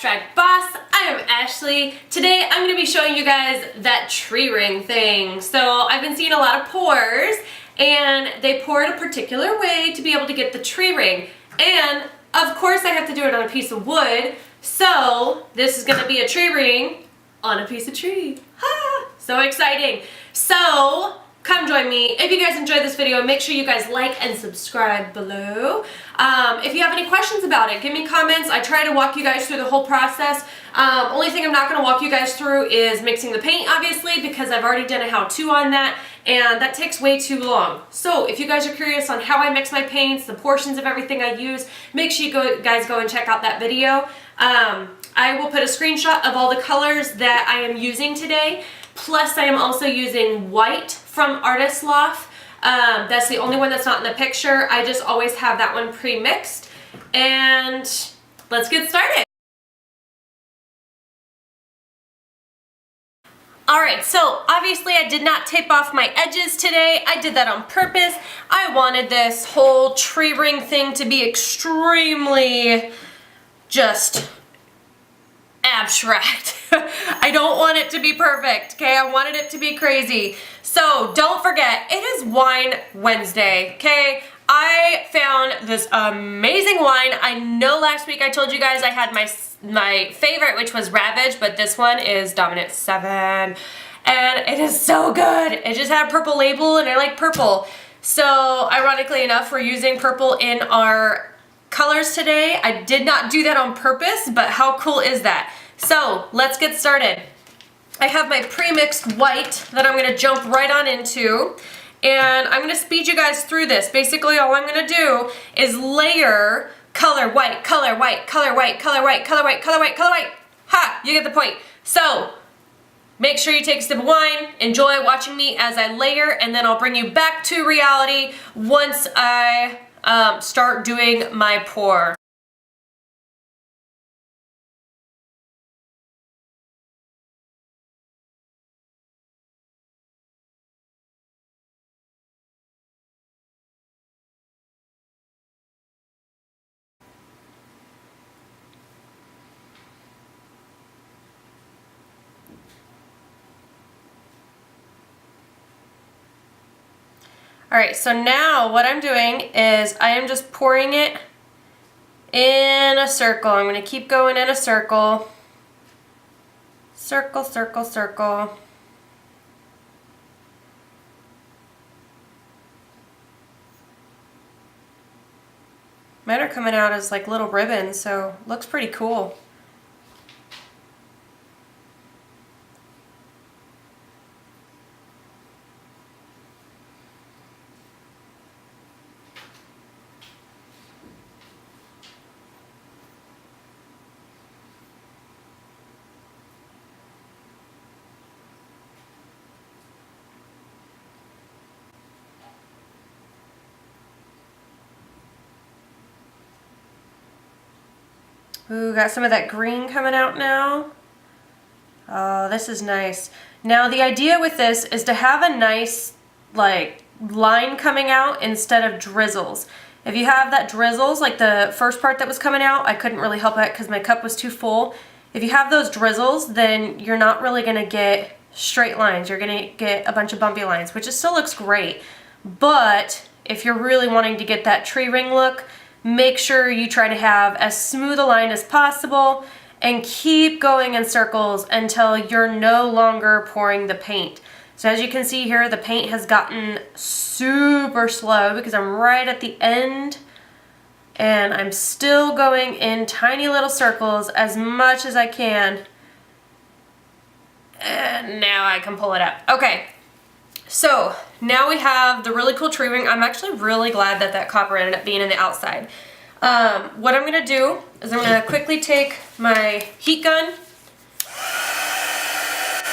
Abstract Boss. I am Ashley. Today I'm going to be showing you guys that tree ring thing. So I've been seeing a lot of pours and they pour it a particular way to be able to get the tree ring. And of course I have to do it on a piece of wood. So this is going to be a tree ring on a piece of tree. Ha! So exciting. So come join me. If you guys enjoyed this video, make sure you guys like and subscribe below. If you have any questions about it, give me comments. I try to walk you guys through the whole process. Only thing I'm not going to walk you guys through is mixing the paint, obviously, because I've already done a how-to on that, and that takes way too long. So if you guys are curious on how I mix my paints, the portions of everything I use, make sure you guys go and check out that video. I will put a screenshot of all the colors that I am using today. Plus, I am also using white from Artist Loft. That's the only one that's not in the picture. I just always have that one pre-mixed. And let's get started. Alright, so obviously I did not tape off my edges today. I did that on purpose. I wanted this whole tree ring thing to be extremely just abstract. I don't want it to be perfect, okay? I wanted it to be crazy. So don't forget, it is Wine Wednesday, okay? I found this amazing wine. I know last week I told you guys I had my favorite, which was Ravage, but this one is Dominant 7. And it is so good. It just had a purple label and I like purple. So ironically enough, we're using purple in our colors today. I did not do that on purpose, but how cool is that? So let's get started. I have my pre-mixed white that I'm gonna jump right on into, and I'm gonna speed you guys through this. Basically all I'm gonna do is layer color white, color white, color white, color white, color white, color white, color white. Ha! You get the point. So make sure you take a sip of wine, enjoy watching me as I layer, and then I'll bring you back to reality once I start doing my pour. Alright, so now what I'm doing is I am just pouring it in a circle. I'm going to keep going in a circle. Circle, circle, circle. Mine are coming out as like little ribbons, so looks pretty cool. Ooh, got some of that green coming out now. Oh, this is nice. Now the idea with this is to have a nice like line coming out instead of drizzles. If you have that drizzles, like the first part that was coming out, I couldn't really help it because my cup was too full. If you have those drizzles, then you're not really going to get straight lines. You're going to get a bunch of bumpy lines, which still looks great. But if you're really wanting to get that tree ring look, make sure you try to have as smooth a line as possible and keep going in circles until you're no longer pouring the paint. So as you can see here, the paint has gotten super slow because I'm right at the end and I'm still going in tiny little circles as much as I can. And now I can pull it up. Okay. So now we have the really cool tree ring. I'm actually really glad that that copper ended up being in the outside. What I'm going to do is I'm going to quickly take my heat gun.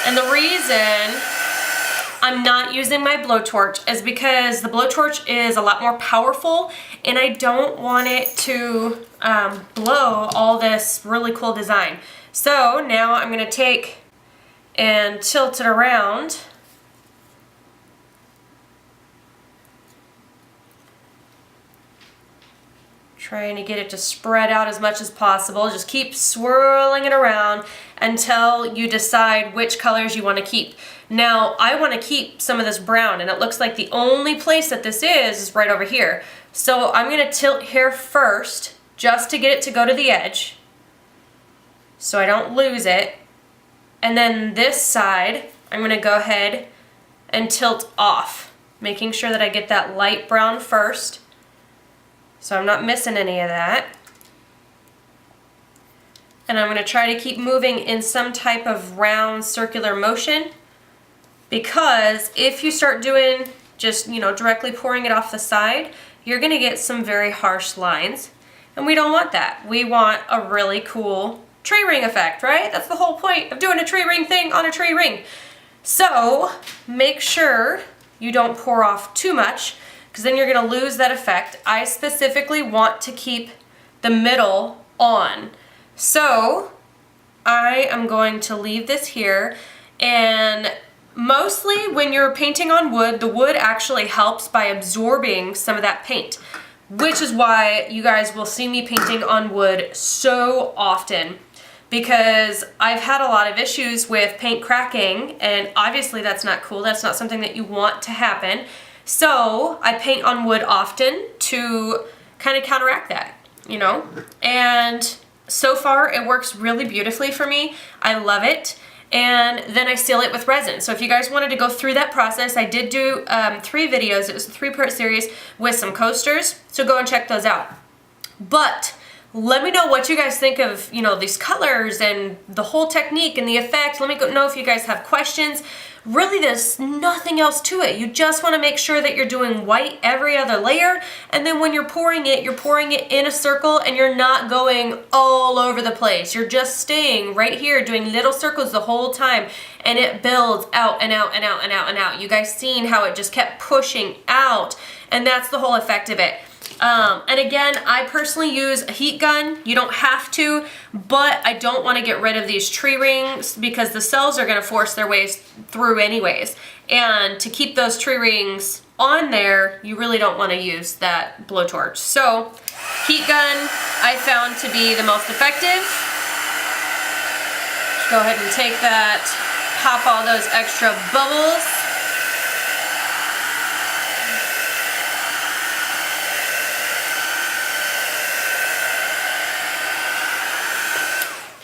And the reason I'm not using my blowtorch is because the blowtorch is a lot more powerful and I don't want it to blow all this really cool design. So now I'm going to take and tilt it around. Trying to get it to spread out as much as possible. Just keep swirling it around until you decide which colors you want to keep. Now, I want to keep some of this brown, and it looks like the only place that this is right over here. So I'm going to tilt here first, just to get it to go to the edge, so I don't lose it. And then this side, I'm going to go ahead and tilt off, making sure that I get that light brown first, so I'm not missing any of that. And I'm going to try to keep moving in some type of round circular motion, because if you start doing just, you know, directly pouring it off the side, you're going to get some very harsh lines, and we don't want that. We want a really cool tree ring effect, right? That's the whole point of doing a tree ring thing on a tree ring. So make sure you don't pour off too much, because then you're going to lose that effect. I specifically want to keep the middle on. So I am going to leave this here, and mostly when you're painting on wood, the wood actually helps by absorbing some of that paint, which is why you guys will see me painting on wood so often, because I've had a lot of issues with paint cracking, and obviously that's not cool. That's not something that you want to happen. So I paint on wood often to kind of counteract that, you know? And so far it works really beautifully for me. I love it. And then I seal it with resin. So if you guys wanted to go through that process, I did do 3 videos. It was a 3-part series with some coasters, so go and check those out. But let me know what you guys think of, you know, these colors and the whole technique and the effect. Let me know if you guys have questions. Really, there's nothing else to it. You just want to make sure that you're doing white every other layer, and then when you're pouring it in a circle, and you're not going all over the place. You're just staying right here doing little circles the whole time, and it builds out and out and out and out and out. You guys seen how it just kept pushing out, and that's the whole effect of it. And again, I personally use a heat gun. You don't have to, but I don't want to get rid of these tree rings because the cells are going to force their ways through anyways. And to keep those tree rings on there, you really don't want to use that blowtorch. So heat gun I found to be the most effective. Just go ahead and take that, pop all those extra bubbles.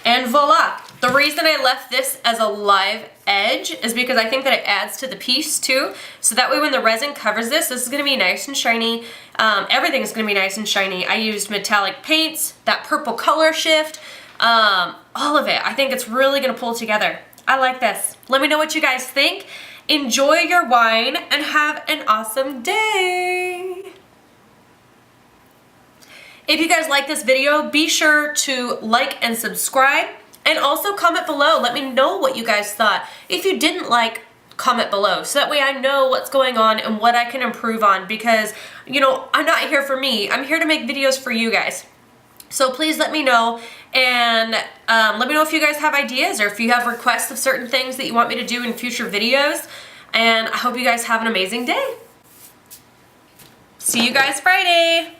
And voila! The reason I left this as a live edge is because I think that it adds to the piece too. So that way when the resin covers this is going to be nice and shiny. Everything's going to be nice and shiny. I used metallic paints, that purple color shift, all of it. I think it's really going to pull together. I like this. Let me know what you guys think. Enjoy your wine and have an awesome day. If you guys like this video, be sure to like and subscribe, and also comment below. Let me know what you guys thought. If you didn't like, comment below, so that way I know what's going on and what I can improve on, because, you know, I'm not here for me. I'm here to make videos for you guys. So please let me know, and let me know if you guys have ideas or if you have requests of certain things that you want me to do in future videos. And I hope you guys have an amazing day. See you guys Friday.